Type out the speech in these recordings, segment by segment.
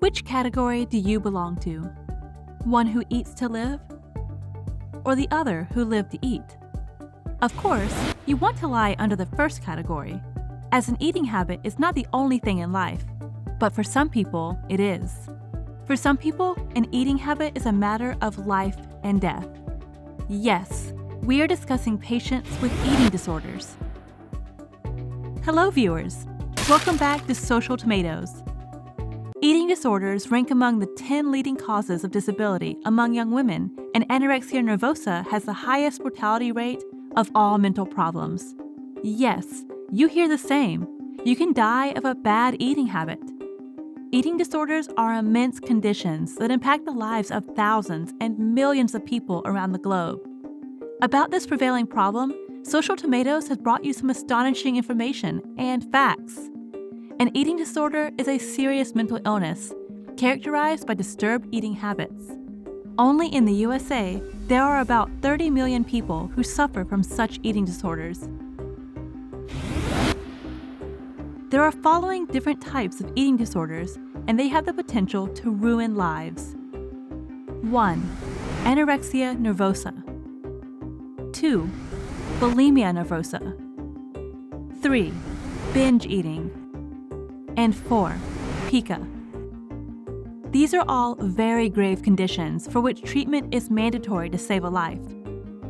Which category do you belong to? One who eats to live? Or the other who live to eat? Of course, you want to lie under the first category, as an eating habit is not the only thing in life, but for some people, it is. For some people, an eating habit is a matter of life and death. Yes, we are discussing patients with eating disorders. Hello, viewers. Welcome back to Social Tomatoes. Eating disorders rank among the 10 leading causes of disability among young women, and anorexia nervosa has the highest mortality rate of all mental problems. Yes, you hear the same. You can die of a bad eating habit. Eating disorders are immense conditions that impact the lives of thousands and millions of people around the globe. About this prevailing problem, Social Tomatoes has brought you some astonishing information and facts. An eating disorder is a serious mental illness characterized by disturbed eating habits. Only in the USA, there are about 30 million people who suffer from such eating disorders. There are following different types of eating disorders, and they have the potential to ruin lives. 1. Anorexia nervosa. 2. Bulimia nervosa. 3. Binge eating. And 4. pica. These are all very grave conditions for which treatment is mandatory to save a life.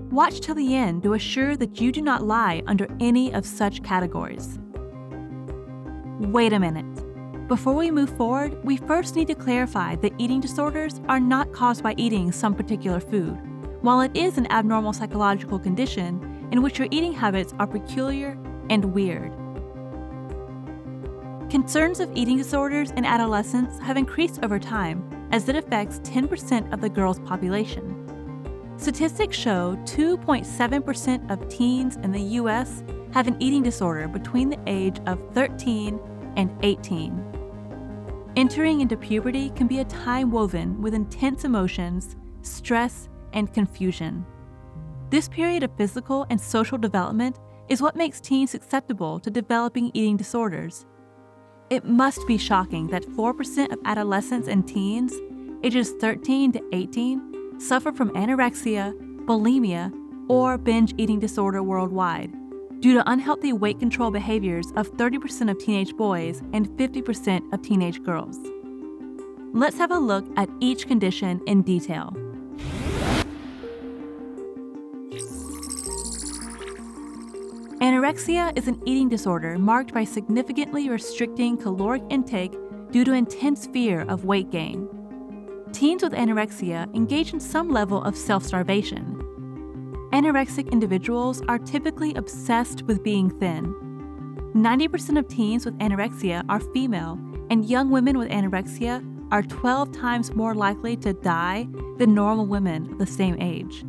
Watch till the end to assure that you do not lie under any of such categories. Wait a minute. Before we move forward, we first need to clarify that eating disorders are not caused by eating some particular food, while it is an abnormal psychological condition in which your eating habits are peculiar and weird. Concerns of eating disorders in adolescents have increased over time as it affects 10% of the girls' population. Statistics show 2.7% of teens in the U.S. have an eating disorder between the age of 13 and 18. Entering into puberty can be a time woven with intense emotions, stress, and confusion. This period of physical and social development is what makes teens susceptible to developing eating disorders. It must be shocking that 4% of adolescents and teens, ages 13 to 18, suffer from anorexia, bulimia, or binge eating disorder worldwide, due to unhealthy weight control behaviors of 30% of teenage boys and 50% of teenage girls. Let's have a look at each condition in detail. Anorexia is an eating disorder marked by significantly restricting caloric intake due to intense fear of weight gain. Teens with anorexia engage in some level of self-starvation. Anorexic individuals are typically obsessed with being thin. 90% of teens with anorexia are female, and young women with anorexia are 12 times more likely to die than normal women of the same age.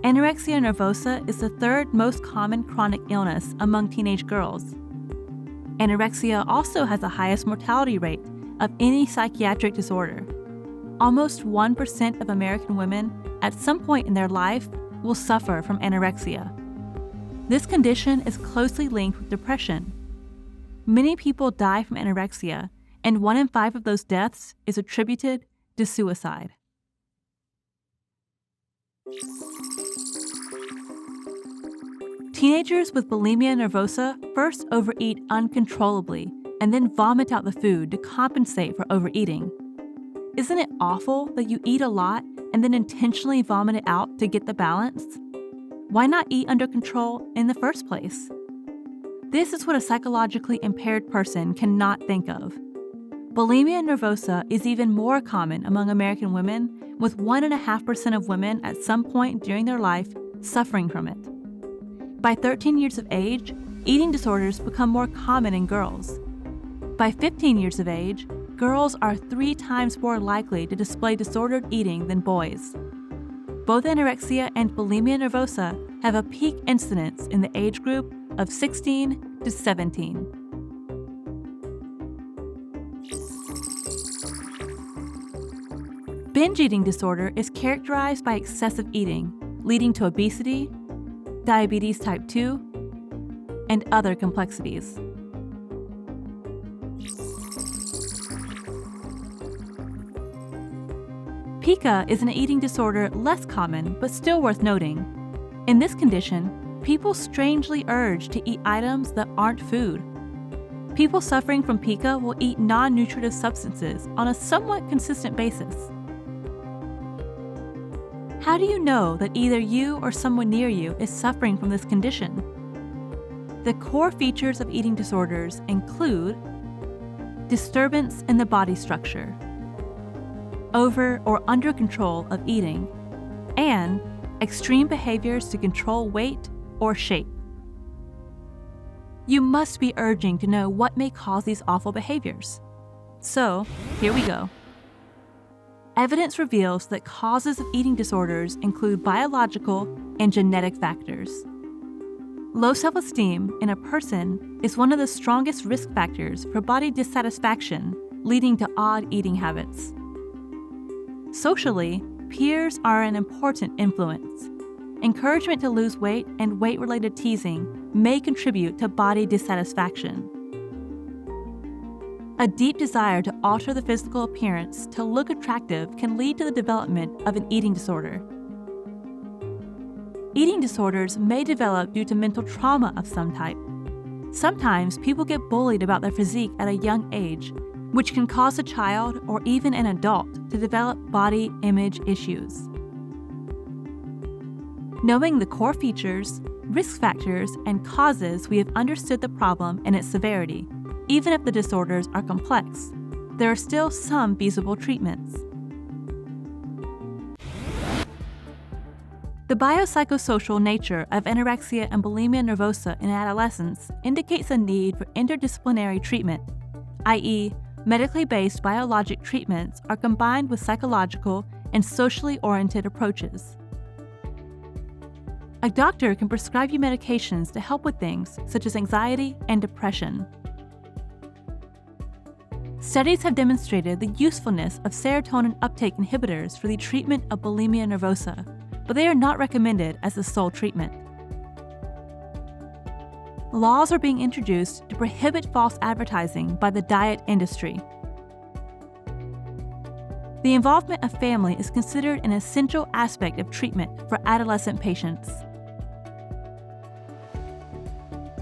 Anorexia nervosa is the third most common chronic illness among teenage girls. Anorexia also has the highest mortality rate of any psychiatric disorder. Almost 1% of American women at some point in their life will suffer from anorexia. This condition is closely linked with depression. Many people die from anorexia, and 1 in 5 of those deaths is attributed to suicide. Teenagers with bulimia nervosa first overeat uncontrollably and then vomit out the food to compensate for overeating. Isn't it awful that you eat a lot and then intentionally vomit it out to get the balance? Why not eat under control in the first place? This is what a psychologically impaired person cannot think of. Bulimia nervosa is even more common among American women, with 1.5% of women at some point during their life suffering from it. By 13 years of age, eating disorders become more common in girls. By 15 years of age, girls are 3 times more likely to display disordered eating than boys. Both anorexia and bulimia nervosa have a peak incidence in the age group of 16 to 17. Binge eating disorder is characterized by excessive eating, leading to obesity, diabetes type 2, and other complexities. Pica is an eating disorder less common but still worth noting. In this condition, people strangely urge to eat items that aren't food. People suffering from pica will eat non-nutritive substances on a somewhat consistent basis. How do you know that either you or someone near you is suffering from this condition? The core features of eating disorders include disturbance in the body structure, over or under control of eating, and extreme behaviors to control weight or shape. You must be urging to know what may cause these awful behaviors. So, here we go. Evidence reveals that causes of eating disorders include biological and genetic factors. Low self-esteem in a person is one of the strongest risk factors for body dissatisfaction, leading to odd eating habits. Socially, peers are an important influence. Encouragement to lose weight and weight-related teasing may contribute to body dissatisfaction. A deep desire to alter the physical appearance to look attractive can lead to the development of an eating disorder. Eating disorders may develop due to mental trauma of some type. Sometimes people get bullied about their physique at a young age, which can cause a child or even an adult to develop body image issues. Knowing the core features, risk factors, and causes, we have understood the problem and its severity. Even if the disorders are complex, there are still some feasible treatments. The biopsychosocial nature of anorexia and bulimia nervosa in adolescents indicates a need for interdisciplinary treatment, i.e., medically based biologic treatments are combined with psychological and socially oriented approaches. A doctor can prescribe you medications to help with things such as anxiety and depression. Studies have demonstrated the usefulness of serotonin uptake inhibitors for the treatment of bulimia nervosa, but they are not recommended as the sole treatment. Laws are being introduced to prohibit false advertising by the diet industry. The involvement of family is considered an essential aspect of treatment for adolescent patients.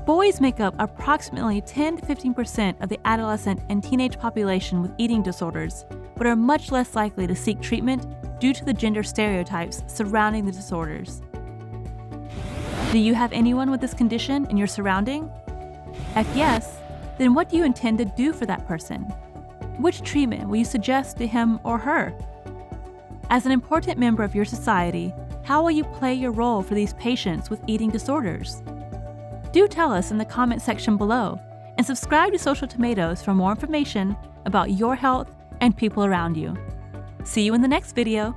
Boys make up approximately 10 to 15% of the adolescent and teenage population with eating disorders, but are much less likely to seek treatment due to the gender stereotypes surrounding the disorders. Do you have anyone with this condition in your surrounding? If yes, then what do you intend to do for that person? Which treatment will you suggest to him or her? As an important member of your society, how will you play your role for these patients with eating disorders? Do tell us in the comment section below, and subscribe to Social Tomatoes for more information about your health and people around you. See you in the next video.